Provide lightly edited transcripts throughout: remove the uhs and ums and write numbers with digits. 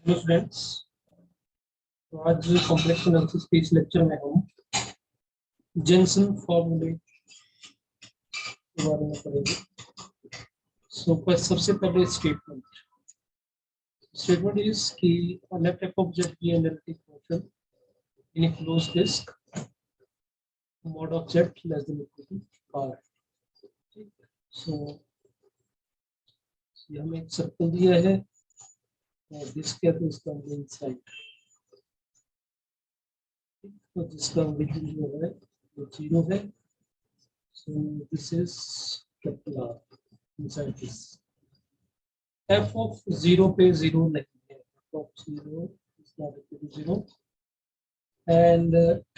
Hello friends, तो आज complex analysis के इस लेक्चर में हम जेंसन फॉर्मूले के बारे में पढ़ेंगे। सबसे पहले स्टेटमेंट इज कि let F of Z be analytic function in a closed disk mod of z less than equal to r। ठीक, सो ये हमें एक सर्कल दिया है और डिस्क है तो इसका इनसाइड, तो जिसका ओरिजिन जो है वो 0 है। So this is capital R inside this. F of 0 पे 0 नहीं है, f of 0 is not equal to 0, and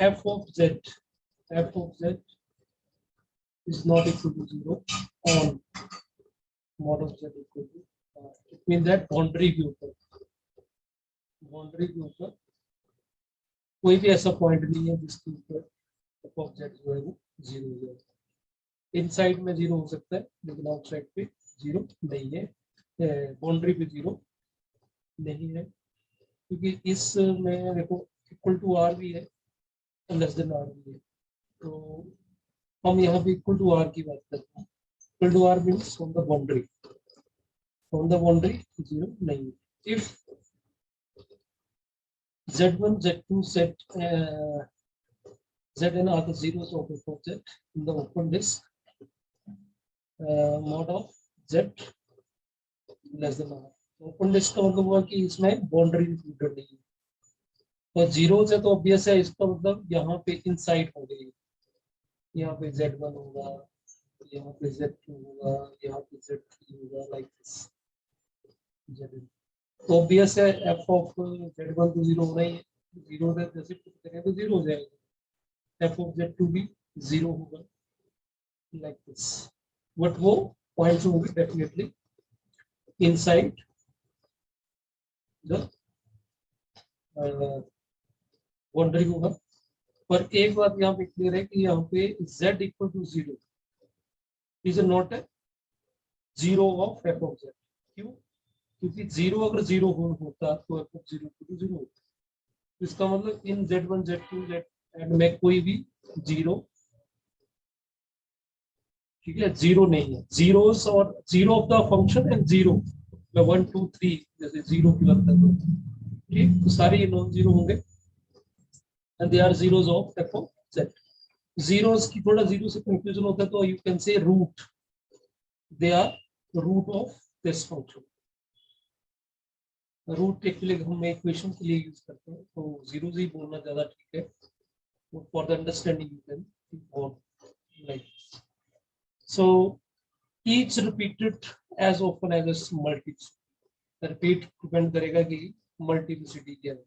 f of z is not equal to 0 on mod of z equal to R. It means that boundary के ऊपर कोई भी ऐसा point नहीं है जिसके ऊपर f of z जो है वो 0 हो जाए। इनसाइड में 0 हो सकता है लेकिन आउटसाइड पे 0 नहीं है, बाउंड्री पे 0 नहीं है, क्योंकि इसमें देखो इक्वल टू आर भी है और लेस देन आर भी है। तो हम यहाँ पे इक्वल टू आर की बात करते हैं। Equal to R means on the boundary 0 नहीं है। If z1 z2 zn are the zeros of f of z in the open disk mod of z less than R. Open disk का मतलब हुआ कि इसमें बाउंड्री इंक्लूडेड नहीं है, और जीरो से तो ऑब्वियस है, इसका मतलब यहाँ पे इनसाइड हो गई, यहाँ पे z1 होगा, यहाँ पे z2 होगा, यहाँ पे z3 होगा, लाइक दिस। तो ऑब्वियस है f ऑफ z1 तो 0 होना ही है, 0 से जैसे पुट करें तो 0 हो जाएगा, f ऑफ z2 भी 0 होगा, लाइक दिस। बट वो पॉइंट्स होंगे डेफिनेटली inside the बाउंड्री होगा। पर एक बात यहाँ पे क्लियर है कि यहाँ पे z equal to 0 is not a 0 of f of z। क्यों? क्योंकि 0 अगर 0 होता तो f ऑफ 0 इक्वल टू 0 होता। इसका मतलब इन z1 z2 z में कोई भी 0, ठीक है, 0 नहीं है। जीरोस और 0 ऑफ द फंक्शन एंड 0 में 1 2 3 जैसे 0 की बात करते हैं, ठीक, तो सारे ये नॉन 0 होंगे and they are zeros of f of z। zeros की थोड़ा 0 से कंफ्यूजन होता है, तो you can say root, they are root of this function। Root actually हम इक्वेशन के लिए यूज करते हैं, तो 0 ही बोलना ज्यादा ठीक है, for the understanding you can like so each repeated as often as multiplicity. Repeat depend करेगा कि मल्टीप्लिसिटी क्या है।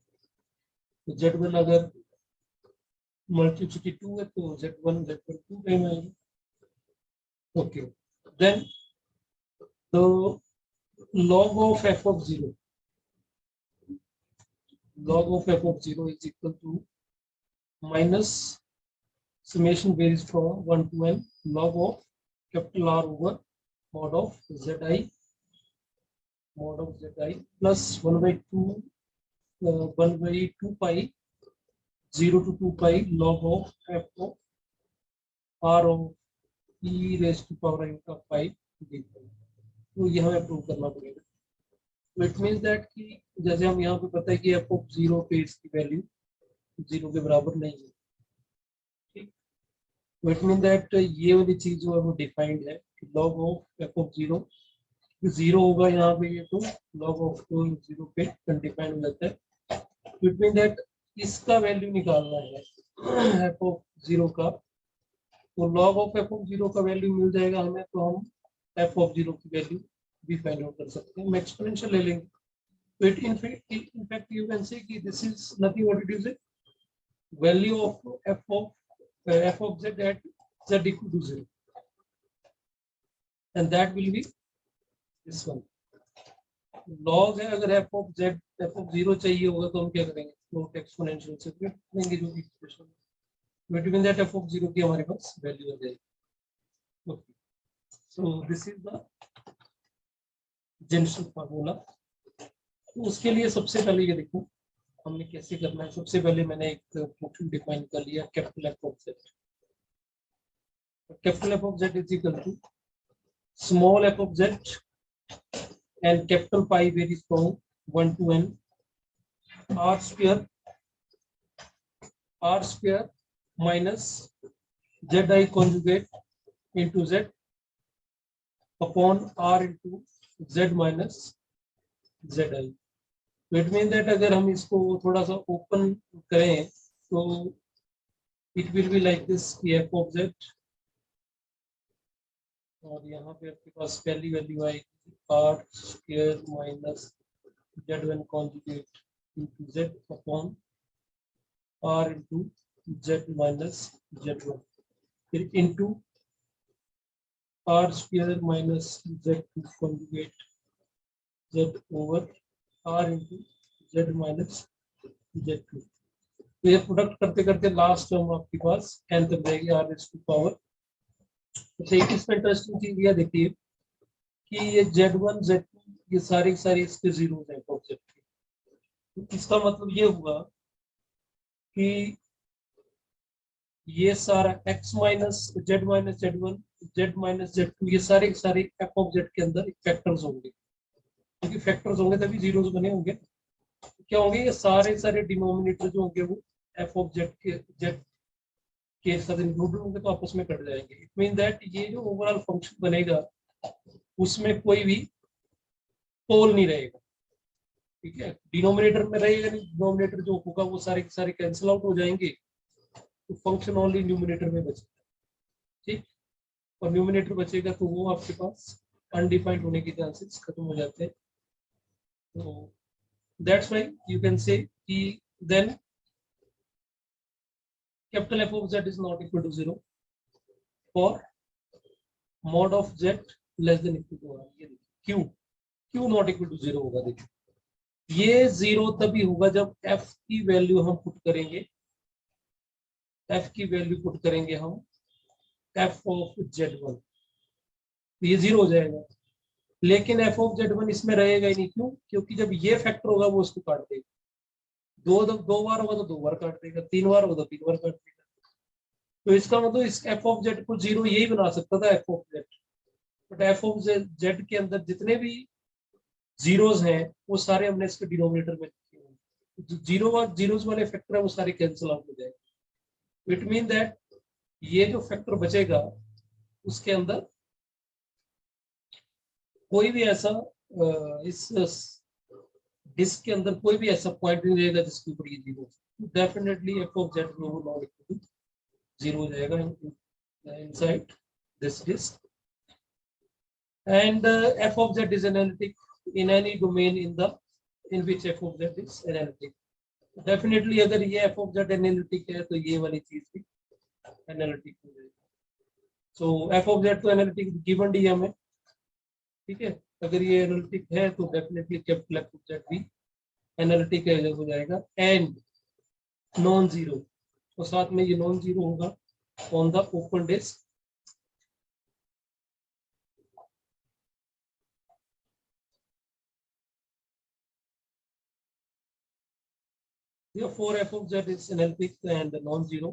तो z1 अगर मल्टीप्लिसिटी 2 है तो z1 2 टाइम आएगा। ओके, देन तो log of f of 0 is equal to minus summation varies from 1 to n log of capital R over mod of zi plus 1 by 2 pi 0 to 2 pi log of f of R of e raised to power n का 5 d। तो यह हमें prove करना पड़ेगा। तो it means that कि जैसे हम यहाँ पे पता है कि f ऑफ 0 पे इसकी वैल्यू 0 के बराबर नहीं है, ठीक। तो इट मीन दैट ये वाली चीज जो है वो डिफाइंड है कि log ऑफ f ऑफ 0 0 होगा यहाँ पे, ये तो log ऑफ 0 पे डिफाइंड हो जाता है। तो इट मीन दैट इसका वैल्यू निकालना है f ऑफ 0 का, तो log ऑफ f ऑफ 0 का वैल्यू मिल जाएगा हमें, तो हम f ऑफ 0 की वैल्यू भी फाइंड आउट कर सकते हैं। हम एक्सपोनेंशियल ले लेंगे, तो it in fact you can say कि this is nothing what it is a value of f of z at z equal to 0, and that will be this one log है। अगर f of 0 चाहिए होगा तो हम क्या करेंगे, फ्लोट एक्सपोनेंशियल से लेंगे जो expression, which means that f of 0 की हमारे पास वैल्यू आ जाएगी। Okay, so this is the general formula तो उसके लिए सबसे पहले ये देखो हमने कैसे करना है। सबसे पहले मैंने एक फंक्शन डिफाइन कर लिया, capital F of Z. Capital F of Z is equal to small F of Z and capital pi varies from 1 to n r square minus zi conjugate into z upon r into z minus zi. तो it mean that अगर हम इसको थोड़ा सा open करें तो it will be like this F of Z, और यहाँ पे आपके पास पहली वैल्यू आएगी R square minus z1 conjugate into z upon r into z minus z1, फिर into r square minus z2 conjugate z over r into z minus z2। तो ये प्रोडक्ट करते करते लास्ट टर्म आपके पास n तक जाएगी r raised to power। अच्छा, एक इसमें इंटरेस्टिंग चीज यह देखिए कि ये z1 z2 ये सारे इसके जीरो है ऑब्जेक्ट के। तो इसका मतलब ये हुआ कि ये सारा x minus Z minus Z one Z minus Z two ये सारे एफ ऑफ जेड के अंदर फैक्टर्स होंगे, क्योंकि फैक्टर्स होंगे तभी जीरोस बने होंगे। क्या होंगे, ये सारे डिनोमिनेटर जो होंगे वो एफ ऑफ जेड के साथ इंक्लूडेड होंगे, तो आपस में कट जाएंगे। इट मीन दैट ये जो ओवरऑल फंक्शन बनेगा उसमें कोई भी पोल नहीं रहेगा, ठीक है। डिनोमिनेटर में रहेगा नहीं, डिनोमिनेटर जो होगा वो सारे कैंसिल आउट हो जाएंगे, तो फंक्शन ओनली न्यूमिनेटर में बचेगा, ठीक। और न्यूमिनेटर बचेगा तो वो आपके पास अनडिफाइंड होने के चांसेस खत्म हो जाते हैं। तो that's why you can say कि then capital F of Z is not equal to 0 for mod of Z less than equal to R. ये देखिए क्यू नॉट इक्वल टू 0 होगा। देखिए ये 0 तभी होगा जब f की वैल्यू हम पुट करेंगे, f की वैल्यू पुट करेंगे हम f ऑफ z1, तो ये 0 हो जाएगा। लेकिन f ऑफ z1 इसमें रहेगा ही नहीं, क्यों? क्योंकि जब ये फैक्टर होगा वो उसको काट देगा। दो बार होगा तो 2 बार काट देगा, 3 बार होगा तो 3 बार काट देगा। तो इसका मतलब इस f ऑफ z को 0 यही बना सकता था f of z, but f of z के अंदर जितने भी जीरोस हैं वो सारे हमने इसके डिनोमिनेटर में लिखे हैं। जो जीरोस वाले फैक्टर है वो सारे कैंसिल आउट हो जाएंगे। इट मीन दैट ये जो फैक्टर बचेगा उसके अंदर कोई भी ऐसा इस डिस्क के अंदर कोई भी ऐसा पॉइंट नहीं रहेगा जिसके ऊपर ये zero, definitely F of Z में वो नॉट इक्वल टू 0 हो जाएगा inside this disk. and f of z is analytic in any domain in which f of z is analytic. Definitely अगर ये f of z analytic है तो ये वाली चीज भी analytic हो जाएगी। So f of z तो analytic given DM है, ठीक है। अगर ये analytic है तो definitely capital f of z भी analytic हो जाएगा and non zero, तो साथ में ये non zero होगा on the open disk। Therefore, f of z is analytic and non-zero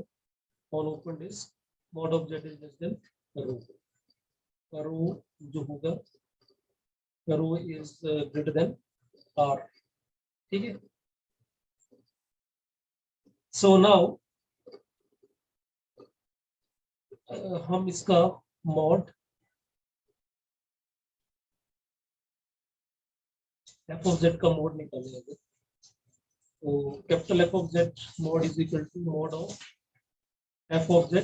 on open disk. Mod of z is less than rho. Rho जो होगा rho is greater than r, ठीक है। So now हम इसका mod f of z का mod निकालेंगे। तो capital f of z mod is equal to mod of f of z,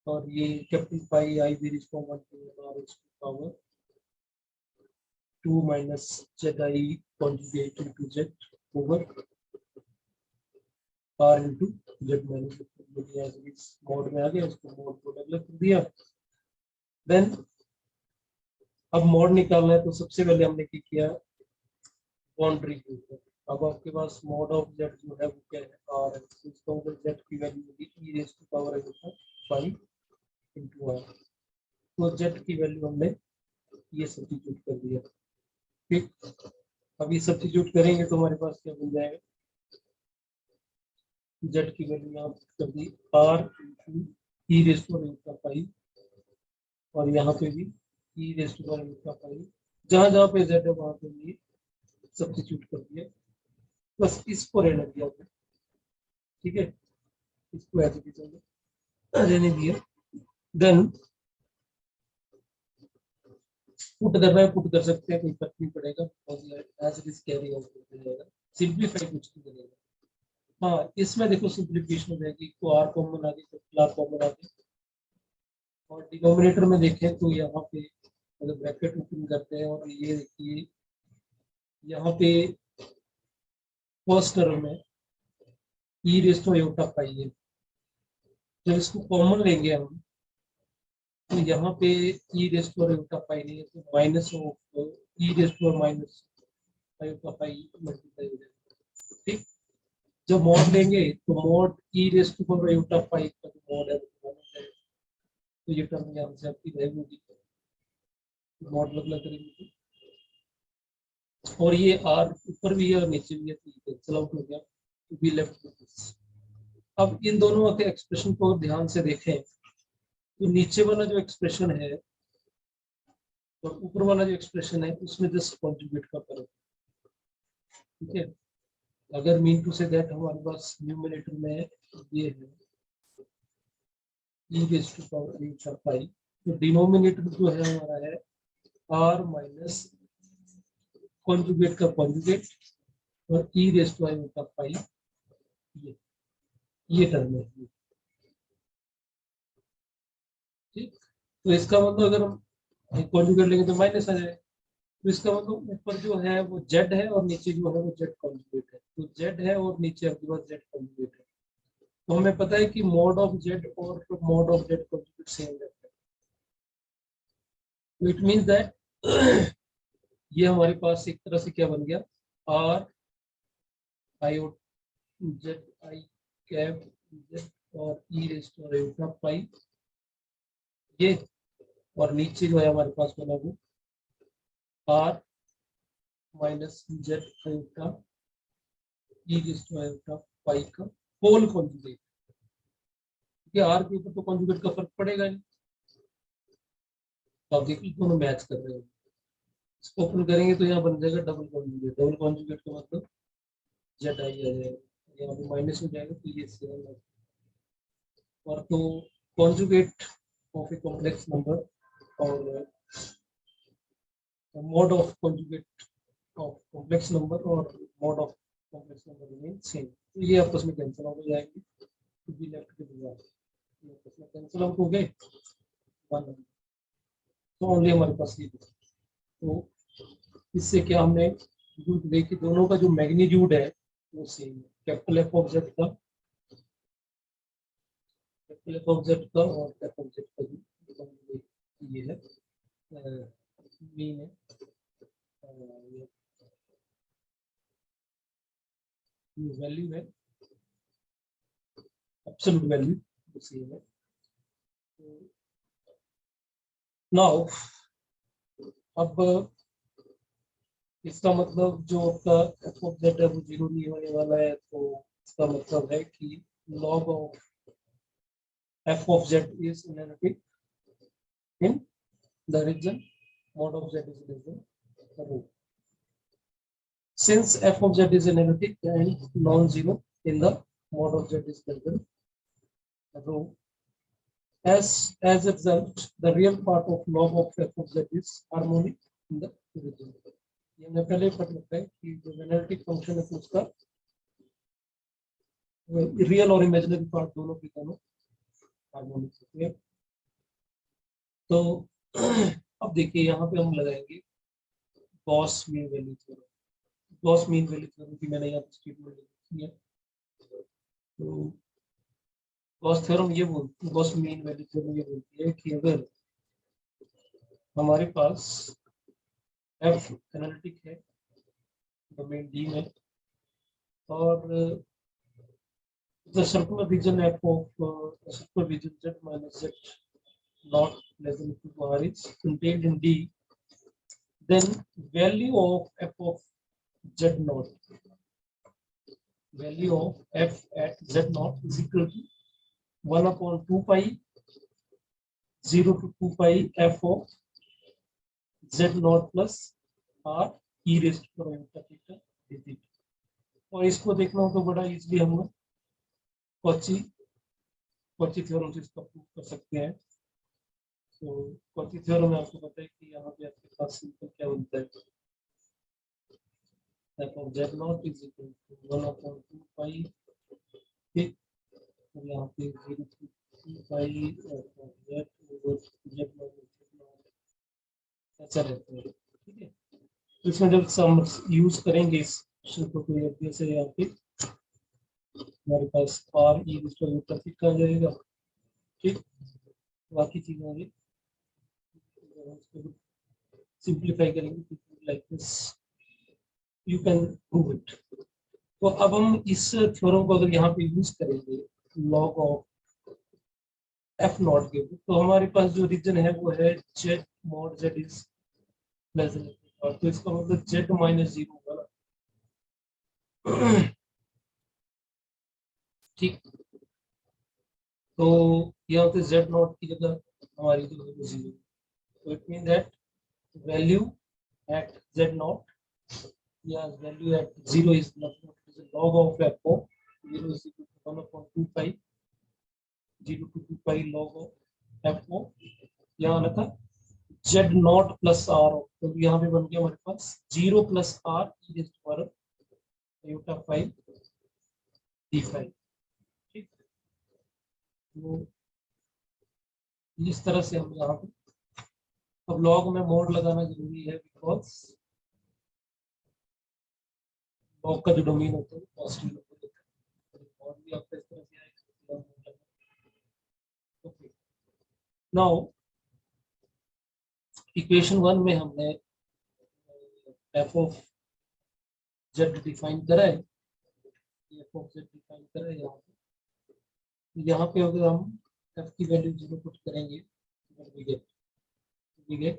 और ये capital pi I varies from 1 to r raised to power 2 minus zi conjugate into z over r into z minus z। mod में आ गया, इसको mod को develop कर दिया। Then अब mod निकालना है तो सबसे पहले हमने क्या किया, बाउंड्री के ऊपर। अब आपके पास mod ऑफ z जो है वो क्या है, r है। तो इसका मतलब z की वैल्यू होगी e रेज़ टू पावर है 5 into r। तो z की वैल्यू हमने ये सब्स्टिट्यूट कर दिया, ठीक। अभी सब्स्टिट्यूट करेंगे तो हमारे पास क्या बन जाएगा, जेड की वैल्यू यहाँ कर दी r into e raise to का पाई, और यहाँ पे भी ई रेस टू का पाई, जहां जहां पे जेड है वहां पे ये सब्स्टिट्यूट कर दिया, बस इसको रहने दिया, ठीक है, इसको ऐसे भी रहने दिया। देन पुट करना है, पुट कर सकते हैं, कोई फर्क नहीं पड़ेगा, as it is carry out हो जाएगा, सिंप्लीफाई कुछ नहीं करेगा। हाँ, इसमें देखो सिंप्लीफिकेशन हो जाएगी, तो आर कॉमन आ गई, आर कॉमन आ गई, और डिनोमिनेटर में देखें तो यहाँ पे अगर ब्रैकेट ओपन करते हैं और ये देखिए यहाँ पे फर्स्ट टर्म में E raise to iota pi है, जब इसको कॉमन लेंगे हम तो यहाँ पे E raise to iota pi नहीं है, तो minus of E raise to minus iota pi multiply हो जाएगा, ठीक। जब मॉड लेंगे तो mod E raise to power iota pi का जो मॉड है वो कॉमन जाएगा, तो ये टर्म यहाँ से आपकी गायब होगी, मॉड लगना करेंगे, और ये आर ऊपर भी है और नीचे भी है, तो ये कैंसिल आउट हो गया, तो बी लेफ्ट विद दिस। अब इन दोनों के एक्सप्रेशन को ध्यान से देखें, तो नीचे वाला जो एक्सप्रेशन है और ऊपर वाला जो एक्सप्रेशन है उसमें जस्ट कॉन्जुगेट का फर्क, ठीक है। अगर मीन टू से दैट हमारे पास न्यूमरेटर में ये है e raise to power n pi, तो डिनोमिनेटर जो है हमारा है r माइनस कॉन्जुगेट का कॉन्जुगेट और e रेज़ टू पाई, ये टर्म है, ठीक। तो इसका मतलब अगर हम कॉन्जुगेट लेंगे तो माइनस आ जाए, तो इसका मतलब ऊपर जो है वो जेड है और नीचे जो है वो जेड कॉन्जुगेट है, तो जेड है और नीचे आपके पास जेड कॉन्जुगेट है, तो हमें पता है कि मोड ऑफ जेड और mod of Z conjugate same रहता है, तो इट मींस दैट ये हमारे पास एक तरह से क्या बन गया, r i z i cap z और e raise to iota pi, ये, और नीचे जो है हमारे पास बना वो r minus z iota e raise to iota pi का होल कॉन्जुगेट, क्योंकि आर के ऊपर तो कॉन्जुगेट का फर्क पड़ेगा नहीं, तो आप देखिए दोनों मैच कर रहे हैं, इसको ओपन करेंगे तो यहाँ बन जाएगा डबल कॉन्जुगेट, डबल कॉन्जुगेट का मतलब जेड आई आ जाएगा, यहाँ पे माइनस हो जाएगा, तो ये सेवन, और तो conjugate of a complex number और mod of conjugate of complex number और mod of complex number remain same, तो ये आपस में कैंसिल आउट हो जाएंगे, तो बी लेफ्ट के बजाय ये आपस में कैंसिल आउट हो गए, वन, तो ओनली हमारे पास ये, तो इससे क्या हमने देखिए दोनों का जो मैग्नीट्यूड है वो सेम है, कैपिटल एफ ऑफ जेड का, कैपिटल एफ ऑफ जेड का और एफ ऑफ जेड का भी ये है मीन है, ये वैल्यू है, एब्सोल्यूट वैल्यू सेम है। नाउ अब इसका मतलब जो आपका एफ ऑफ जेड है वो जीरो नहीं होने वाला है, तो इसका मतलब है कि log of F of Z is analytic in the region mod of z is less than rho. Since f of z is analytic and non-zero in the mod of z is less than rho, as a result, the real part of log of f of z is harmonic in the region. ये हमने पहले पढ़ रखा है कि जो analytic function है उसका रियल और इमेजिनरी पार्ट दोनों की दोनों हार्मोनिक होते हैं। तो अब देखिए यहाँ पे हम लगाएंगे Gauss mean value theorem, Gauss mean value theorem की मैंने यहाँ पे स्टेटमेंट लिखी है, तो गॉस थ्योरम ये बोलती, गॉस मीन वैल्यू थ्योरम ये बोलती है कि अगर हमारे पास एफ एनालिटिक है डोमेन डी में और the circular region f of circular region z minus z not less than equal to r is contained in D, then value of f of z naught, value of f at z naught is equal to 1 upon 2 pi 0 to 2 pi f of z naught plus r e raised to power n theta dt। और इसको देखना हो तो बड़ा easily हम लोग Cauchy theorem से इसका प्रूव कर सकते हैं। तो कॉची थ्योरम में आपको पता है कि यहाँ पे आपके पास सिंपल क्या बनता है, f of z naught is equal to 1 upon 2 pi, ठीक, और यहाँ पे 0 to 2 pi z over z naught ऐसा रहता है, ठीक है। तो इसमें जब सम यूज करेंगे इस सूत्र को जैसे यहाँ पे हमारे पास r e प्रतीक आ जाएगा, ठीक, बाकी चीजें आगे सिंप्लीफाई करेंगे like this you can prove it. तो अब हम इस थ्योरम को अगर यहाँ पे यूज करेंगे लॉग ऑफ एफ नॉट के, तो हमारे पास जो रीजन है वो है Z mod Z is less than, और तो इसका मतलब जेड माइनस 0 होगा ना, ठीक। तो यहाँ पे जेड नॉट की जगह हमारी जो है 0, तो it mean that value at z naught, yeah, value at 0 is nothing but is log of f of 0 is equal to 1 upon 2 pi 0 to 2 pi log of f of यहाँ ना था z naught plus r, तो यहाँ पे बन गया हमारे पास 0 plus r e raised to power iota 5 d5, ठीक। तो इस तरह से हम यहाँ पे अब लॉग में मोड लगाना जरूरी है, बिकॉज लॉग का जो डोमेन होता है पॉजिटिव नंबर होता है, और भी आपका इस तरह से आएगा। ओके, नाउ इक्वेशन 1 में हमने एफ ऑफ जेड डिफाइन करा है, एफ ऑफ जेड डिफाइन करा है यहाँ पे अगर हम एफ की वैल्यू 0 पुट करेंगे तो we get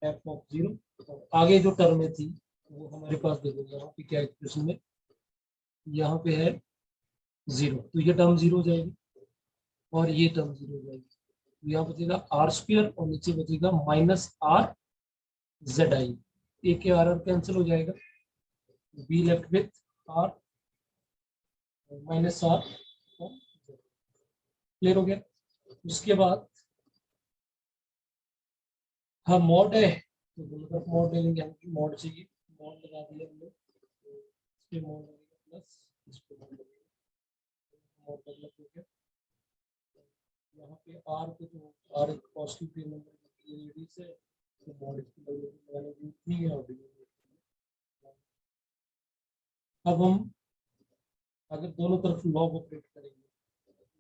f of 0, और आगे जो टर्म थी वो हमारे पास देखो यहाँ पे क्या एक्सप्रेशन में यहाँ पे है 0, तो ये टर्म 0 हो जाएगी और ये टर्म 0 हो जाएगी, तो यहाँ बचेगा आर स्क्वायर और नीचे बचेगा minus R Z I, A के आर कैंसिल हो जाएगा, be left with R minus R, clear हो गया। उसके बाद हाँ मॉड है तो दोनों तरफ मॉड ले लेंगे, हमको मॉड चाहिए, मॉड लगा दिया हमने, तो इस पे मॉड लगेगा प्लस इस पे मॉड लगेगा, मॉड डेवलप हो गया। यहाँ पे आर पे तो आर एक पॉजिटिव नंबर की रेडियस है, तो मॉड इसको लगाने की जरूरत नहीं है। और अब हम अगर दोनों तरफ लॉग ऑपरेट करेंगे,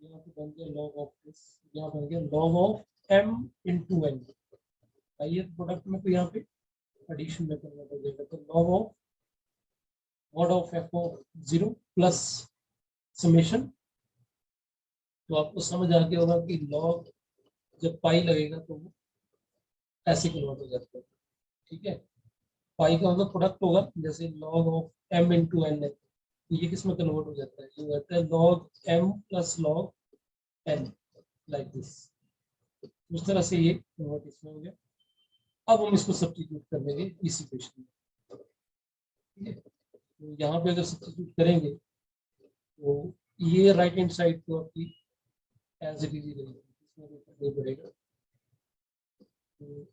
यहाँ पे बन गया लॉग ऑफ दिस, यहाँ बन गया log of m into n, आइए प्रोडक्ट में तो यहाँ पे एडिशन में करना पड़ेगा, तो log of mod of f of 0 plus summation, तो आपको समझ आ गया होगा कि लॉग जब पाई लगेगा तो वो ऐसे कन्वर्ट हो जाता है, ठीक है। पाई का मतलब प्रोडक्ट होगा, जैसे log of m into n है, तो ये किस में कन्वर्ट हो जाता है, ये होता है log m plus log n, like this, उस तरह से ये कन्वर्ट इसमें हो गया। अब हम इसको सब्स्टिट्यूट कर देंगे इस इक्वेशन में, ठीक है। तो यहाँ पे अगर सब्स्टिट्यूट करेंगे तो ये राइट हैंड साइड तो आपकी एज इट इज रहेगी, इसमें कोई फर्क नहीं पड़ेगा। तो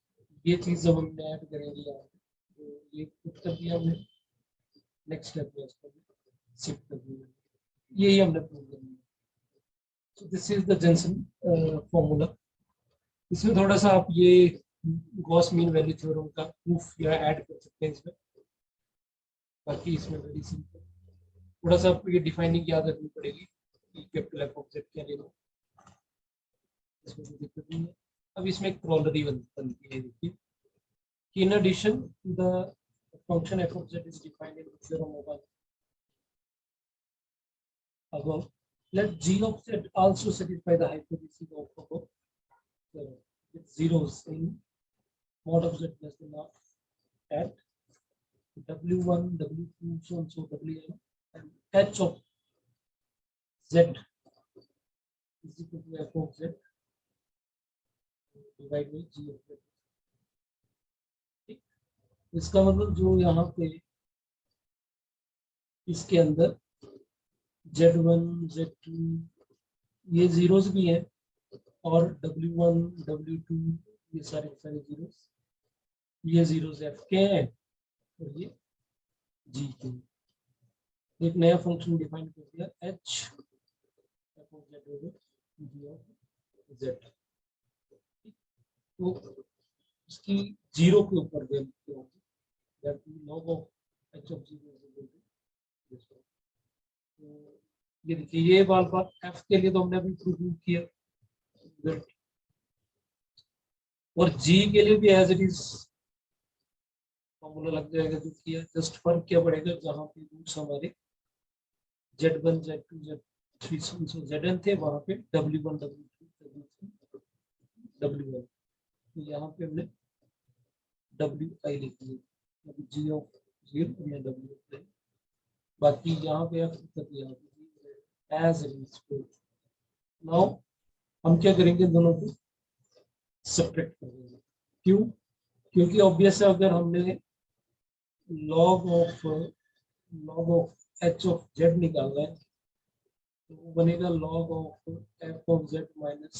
ये चीज जब हम ऐड करेंगे यहाँ पे, तो ये पुट कर दिया हमने, नेक्स्ट स्टेप में इसको शिफ्ट कर दिया, यही हमने प्रूव करना है। So this is the Jensen formula. इसमें थोड़ा सा आप ये गॉस मीन वैल्यू थ्योरम का प्रूफ या ऐड कर सकते हैं इसमें, बाकी इसमें वेरी सिंपल, थोड़ा सा आपको ये डिफाइनिंग याद रखनी पड़ेगी कि कैपिटल एफ ऑफ जेड क्या लेना, इसमें कोई दिक्कत नहीं है। अब इसमें एक क्रोलरी बनती है, देखिए कि in addition to the function F of Z is defined in theorem of above, let g of z also satisfy the hypothesis of above, with zeros in mod of z less than r at W1, W2, so and so Wn, and h of z is equal to f of z divide by g of z। ठीक, इसका मतलब जो यहाँ पे इसके अंदर z1, z2 ये zeros भी हैं, और W1, W2 ये सारे जीरोस, ये जीरोस f के हैं और ये g के। एक नया फंक्शन डिफाइन कर दिया h f of z over g of z। तो इसकी जीरो के ऊपर वैल्यू होगी, that log of h of 0 is equal to this one। तो ये देखिए, ये वाला बात f के लिए तो हमने अभी प्रूव किया, और g के लिए भी एज इट इज फॉर्मूला लग जाएगा जो किया। जस्ट फर्क क्या पड़ेगा, जहाँ पे रूट्स हमारे z1, z2, z3 so zn थे, वहां पे w1, w2, w3, w1, तो यहाँ पे हमने wi लिख लिया, g of 0 या w, बाकी यहाँ पे f तक यहाँ पे एज इट इज। नाउ हम क्या करेंगे, दोनों को सब्ट्रैक्ट करेंगे। क्यों? क्योंकि ऑब्वियस है, अगर हमने log of h of z निकालना है तो वो बनेगा log of f of z minus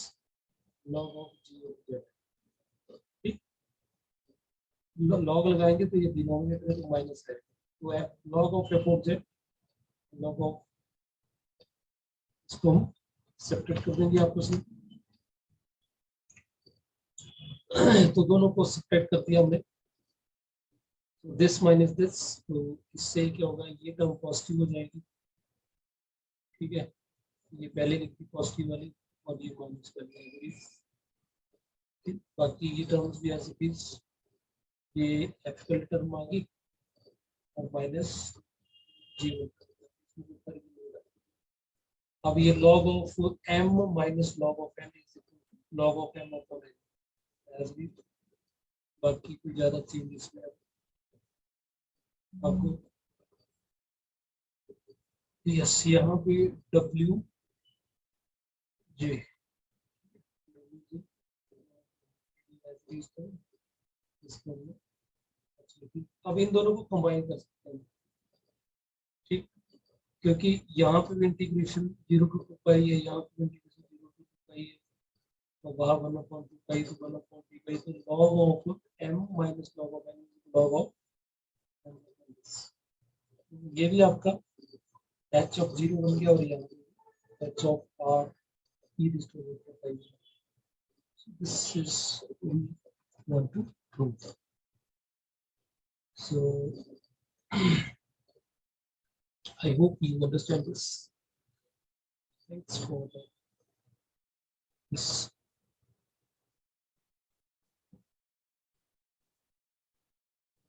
log of g of z। ठीक, log लगाएंगे तो ये डिनोमिनेटर में माइनस है, तो log of f of z, log of, इसको हम सब्ट्रैक्ट कर देंगे आपस में। तो दोनों को सब्ट्रैक्ट कर दिया हमने, दिस माइनस दिस, तो इससे क्या होगा, ये टर्म पॉजिटिव हो जाएगी। ठीक है, ये पहले लिखी पॉजिटिव वाली, और ये माइनस कर जाएगी। ठीक, बाकी ये टर्म्स भी ऐसे भी, ये एफ का टर्म आ गई और माइनस जी। अब ये log of m minus log of n is log of m upon n as भी, बाकी कोई ज्यादा चेंज इसमें आपको। यस, यहाँ पे W J, अब इन दोनों को कंबाइन कर सकते हैं। ठीक, क्योंकि यहाँ पे भी इंटीग्रेशन 0 टू 2 पाई है, यहाँ पे इंटीग्रेशन 0 टू 2 पाई है, तो बाहर 1/2 पाई तो 1/2 पाई, तो log of m minus log of n log of m। ये भी आपका h of 0 बन गया, और यहाँ h of r e raised to 5। So this is we want to prove. So I hope you understand this. Thanks for this.